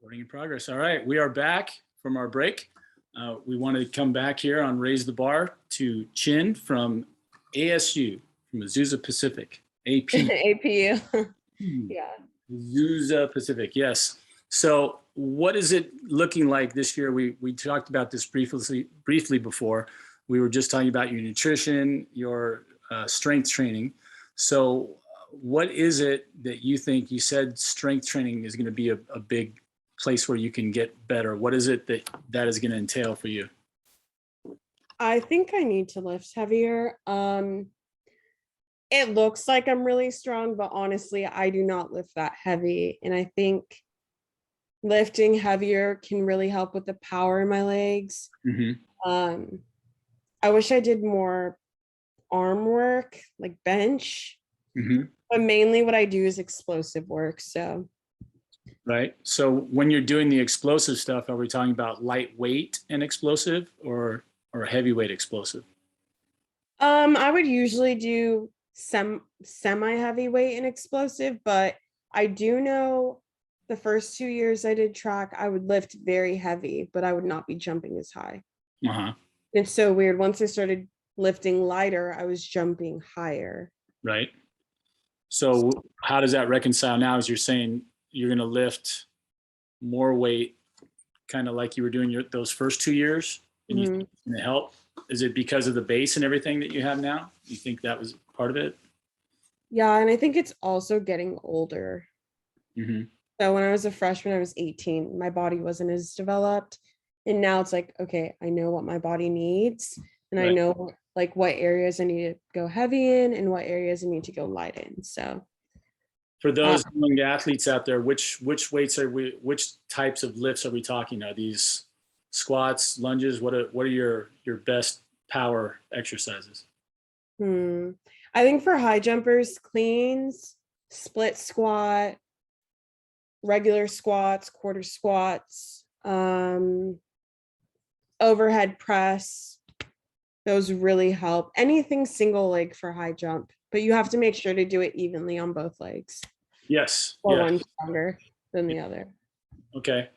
Recording in progress. All right, we are back from our break. We want to come back here on Raise the Bar to Chin from ASU, from Azusa Pacific, AP. APU. Yeah. Azusa Pacific, yes. So what is it looking like this year? We talked about this briefly before. We were just talking about your nutrition, your strength training. So what is it that you think, you said strength training is going to be a big place where you can get better. What is it that is going to entail for you? I think I need to lift heavier. It looks like I'm really strong, but honestly, I do not lift that heavy. And I think lifting heavier can really help with the power in my legs. Mm-hmm. I wish I did more arm work, like bench, but mainly what I do is explosive work. So. Right. So when you're doing the explosive stuff, are we talking about lightweight and explosive or heavyweight explosive? I would usually do semi-heavyweight and explosive, but I do know the first 2 years I did track, I would lift very heavy, but I would not be jumping as high. Uh-huh. It's so weird. Once I started lifting lighter, I was jumping higher. Right. So how does that reconcile now as you're saying you're going to lift more weight, kind of like you were doing those first 2 years, and you think it's going to help? Is it because of the base and everything that you have now? You think that was part of it? Yeah, and I think it's also getting older. So when I was a freshman, I was 18. My body wasn't as developed. And now it's like, okay, I know what my body needs. And I know like what areas I need to go heavy in and what areas I need to go light in. So for those young athletes out there, which weights which types of lifts are we talking? Are these squats, lunges? What are your best power exercises? I think for high jumpers, cleans, split squat, regular squats, quarter squats, overhead press. Those really help. Anything single leg for high jump, but you have to make sure to do it evenly on both legs. Yes. Or one stronger than the other. Okay,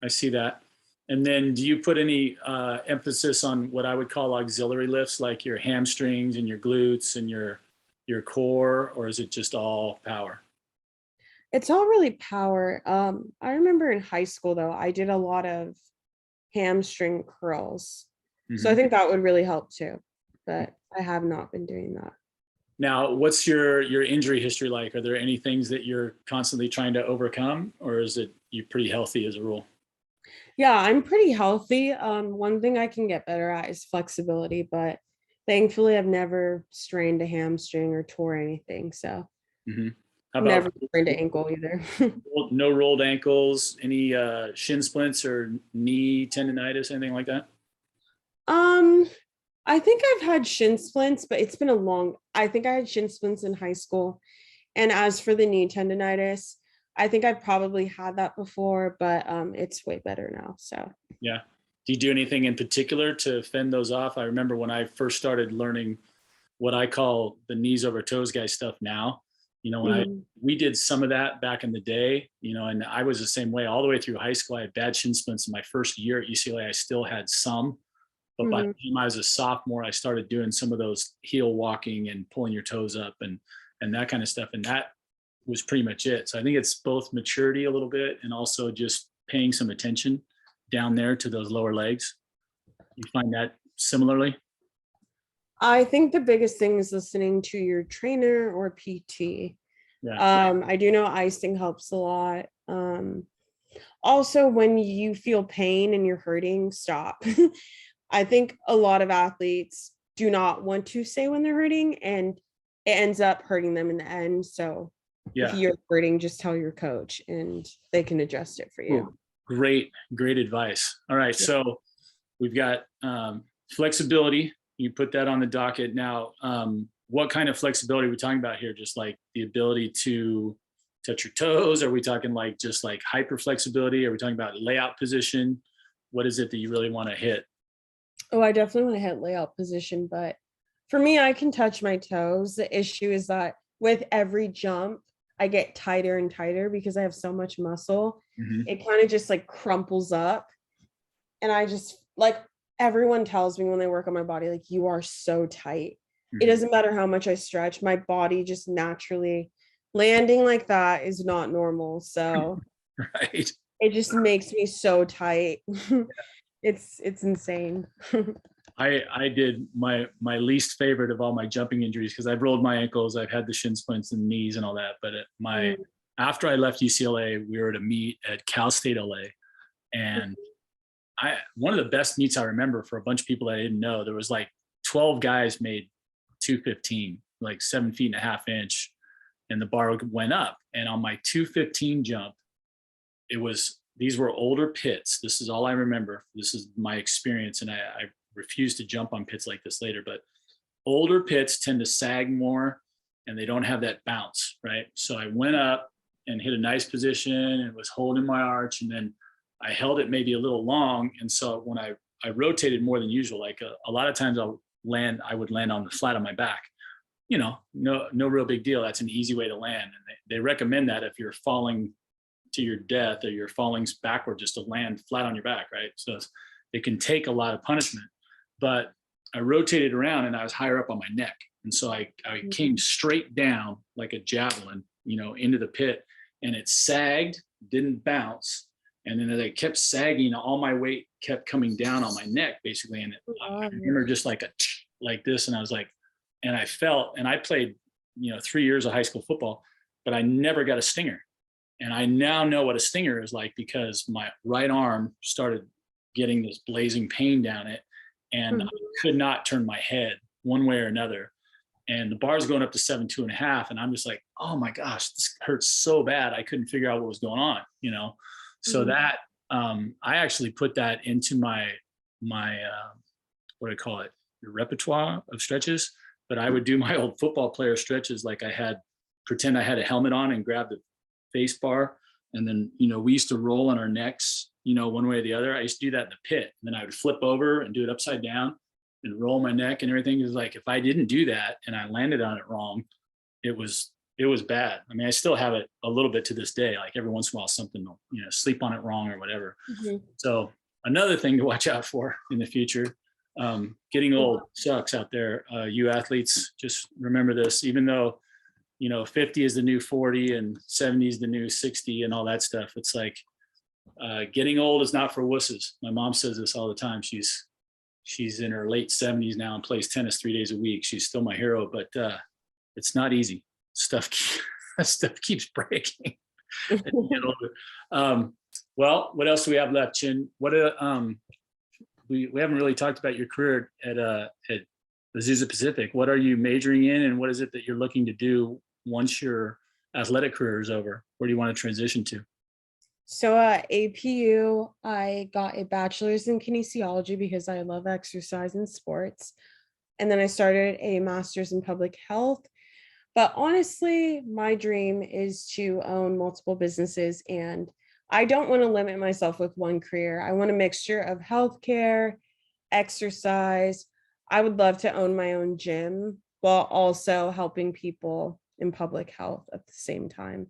I see that. And then do you put any emphasis on what I would call auxiliary lifts, like your hamstrings and your glutes and your core, or is it just all power? It's all really power. I remember in high school, though, I did a lot of hamstring curls. So I think that would really help too, but I have not been doing that. Now, what's your injury history like? Are there any things that you're constantly trying to overcome, or is it you pretty healthy as a rule? Yeah, I'm pretty healthy. One thing I can get better at is flexibility, but thankfully I've never strained a hamstring or tore anything. So How about never sprained an ankle either. No rolled ankles, any shin splints or knee tendonitis, anything like that? I think I've had shin splints, but it's been I think I had shin splints in high school. And as for the knee tendonitis, I think I've probably had that before, but it's way better now. So yeah. Do you do anything in particular to fend those off? I remember when I first started learning what I call the knees over toes guy stuff now, when we did some of that back in the day, and I was the same way all the way through high school. I had bad shin splints in my first year at UCLA. I still had some, but by the time I was a sophomore, I started doing some of those heel walking and pulling your toes up and that kind of stuff. And that was pretty much it. So I think it's both maturity a little bit and also just paying some attention down there to those lower legs. You find that similarly? I think the biggest thing is listening to your trainer or PT. Yeah. I do know icing helps a lot. Also, when you feel pain and you're hurting, stop. I think a lot of athletes do not want to say when they're hurting, and it ends up hurting them in the end. So if you're hurting, just tell your coach and they can adjust it for you. Cool. Great advice. All right. So we've got flexibility. You put that on the docket. Now, what kind of flexibility are we talking about here? Just like the ability to touch your toes? Are we talking like just like hyper flexibility? Are we talking about layout position? What is it that you really want to hit? Oh, I definitely want to hit layout position, but for me, I can touch my toes. The issue is that with every jump, I get tighter and tighter because I have so much muscle. Mm-hmm. It kind of just like crumples up. And I just like, everyone tells me when they work on my body, like, you are so tight. It Mm-hmm. doesn't matter how much I stretch, my body just naturally landing like that is not normal. So Right. it just makes me so tight. It's insane. I did my least favorite of all my jumping injuries because I've rolled my ankles, I've had the shin splints and knees and all that. But after I left UCLA, we were at a meet at Cal State LA, and one of the best meets I remember for a bunch of people that I didn't know. There was like 12 guys made 215, like 7.5 feet, and the bar went up. And on my 215 jump, these were older pits. This is all I remember. This is my experience, and I refuse to jump on pits like this later. But older pits tend to sag more, and they don't have that bounce, right? So I went up and hit a nice position and was holding my arch, and then I held it maybe a little long. And so when I rotated more than usual, like a lot of times I would land on the flat on my back. No real big deal. That's an easy way to land. And they recommend that if you're falling to your death or you're falling backward, just to land flat on your back, right? So it can take a lot of punishment. But I rotated around and I was higher up on my neck. And so I came straight down like a javelin, into the pit, and it sagged, didn't bounce. And then as I kept sagging, all my weight kept coming down on my neck, basically. And I remember just like this. And I was like, and I felt, and I played, 3 years of high school football, but I never got a stinger. And I now know what a stinger is like because my right arm started getting this blazing pain down it, and I could not turn my head one way or another. And the bar's going up to 7.2.5, and I'm just like, oh my gosh, this hurts so bad. I couldn't figure out what was going on, So that I actually put that into my what do I call it, repertoire of stretches. But I would do my old football player stretches, like pretend I had a helmet on and grab the face bar, and then we used to roll on our necks, one way or the other. I used to do that in the pit, and then I would flip over and do it upside down and roll my neck and everything. It was like, if I didn't do that and I landed on it wrong, it was bad. I mean, I still have it a little bit to this day. Like every once in a while, something will, sleep on it wrong or whatever. So another thing to watch out for in the future, getting old sucks out there. You athletes, just remember this, even though 50 is the new 40 and 70 is the new 60 and all that stuff. It's like getting old is not for wusses. My mom says this all the time. She's in her late 70s now and plays tennis 3 days a week. She's still my hero, but it's not easy. Stuff keeps breaking. Well, what else do we have left, Chin? What we haven't really talked about your career at Azusa Pacific. What are you majoring in, and what is it that you're looking to do once your athletic career is over? Where do you want to transition to? So at APU, I got a bachelor's in kinesiology because I love exercise and sports. And then I started a master's in public health. But honestly, my dream is to own multiple businesses, and I don't want to limit myself with one career. I want a mixture of healthcare, exercise. I would love to own my own gym while also helping people in public health at the same time.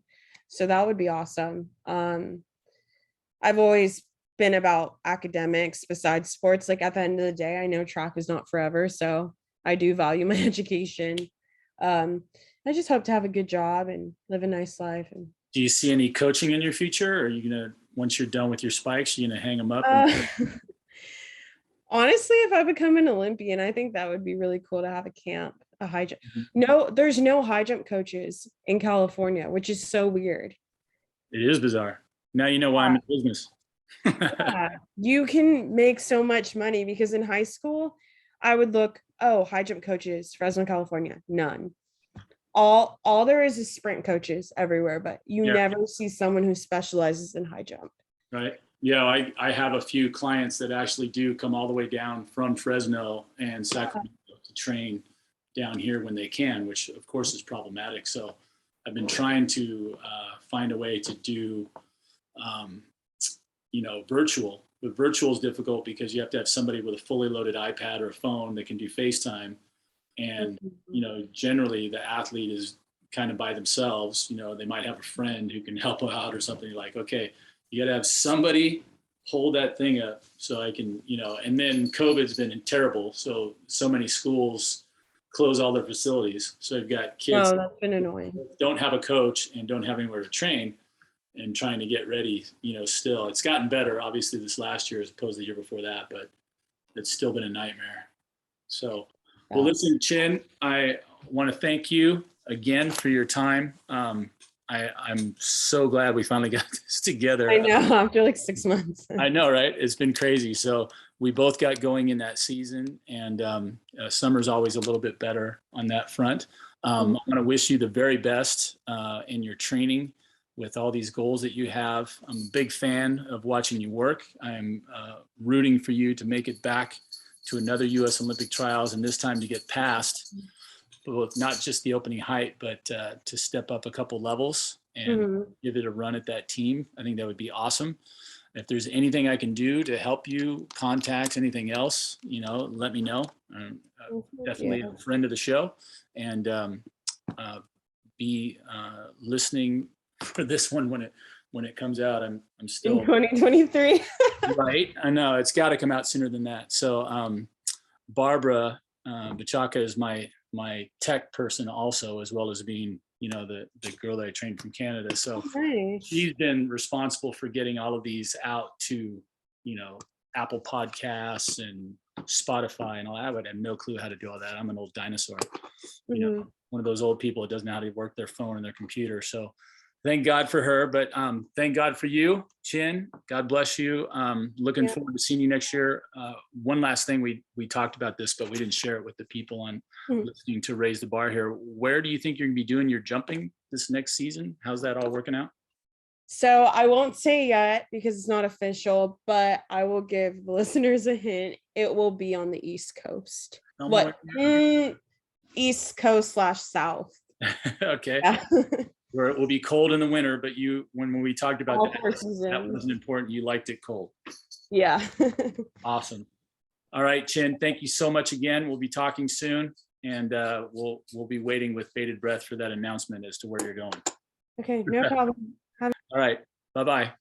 So that would be awesome. I've always been about academics besides sports. Like at the end of the day, I know track is not forever, so I do value my education. I just hope to have a good job and live a nice life. And do you see any coaching in your future? Or are you gonna, once you're done with your spikes, you're gonna hang them up? Honestly, if I become an Olympian, I think that would be really cool to have a camp, a high jump. No, there's no high jump coaches in California, which is so weird. It is bizarre. Now you know why I'm in business. Yeah, you can make so much money because in high school, I would look, high jump coaches, Fresno, California, none. All there is sprint coaches everywhere, but you never see someone who specializes in high jump. Right. Yeah, I have a few clients that actually do come all the way down from Fresno and Sacramento to train down here when they can, which of course is problematic. So I've been trying to find a way to do, virtual. But virtual is difficult because you have to have somebody with a fully loaded iPad or a phone that can do FaceTime. And, generally the athlete is kind of by themselves. They might have a friend who can help them out or something. You're like, okay, you got to have somebody hold that thing up so I can, and then COVID's been terrible. So many schools close all their facilities. So you've got kids Oh, that's been annoying. don't have a coach and don't have anywhere to train and trying to get ready, still. It's gotten better, obviously, this last year as opposed to the year before that, but it's still been a nightmare. So, well, listen, Chin, I want to thank you again for your time. I'm so glad we finally got this together. I know, after like 6 months. I know, right? It's been crazy. So we both got going in that season, and summer's always a little bit better on that front. I want to wish you the very best in your training with all these goals that you have. I'm a big fan of watching you work. I'm rooting for you to make it back to another U.S. Olympic trials, and this time to get past both not just the opening height, but to step up a couple levels and give it a run at that team. I think that would be awesome. If there's anything I can do to help you, contacts, anything else, let me know. I'm definitely a friend of the show, and be listening for this one when it comes out. I'm still in 2023. right. I know it's got to come out sooner than that. So Barbara Bachaka is my tech person also, as well as being the girl that I trained from Canada. So nice. She's been responsible for getting all of these out to Apple Podcasts and Spotify and all that. I have no clue how to do all that. I'm an old dinosaur, one of those old people that doesn't know how to work their phone and their computer. So thank God for her, but thank God for you, Chin. God bless you. Looking forward to seeing you next year. One last thing, we talked about this, but we didn't share it with the people on listening to Raise the Bar here. Where do you think you're gonna be doing your jumping this next season? How's that all working out? So I won't say yet because it's not official, but I will give the listeners a hint. It will be on the East Coast. East Coast / South. Okay. Yeah. Where it will be cold in the winter, but when we talked about that wasn't important. You liked it cold. Yeah. Awesome. All right, Chin, thank you so much again. We'll be talking soon, and we'll be waiting with bated breath for that announcement as to where you're going. Okay, no problem. All right. Bye-bye.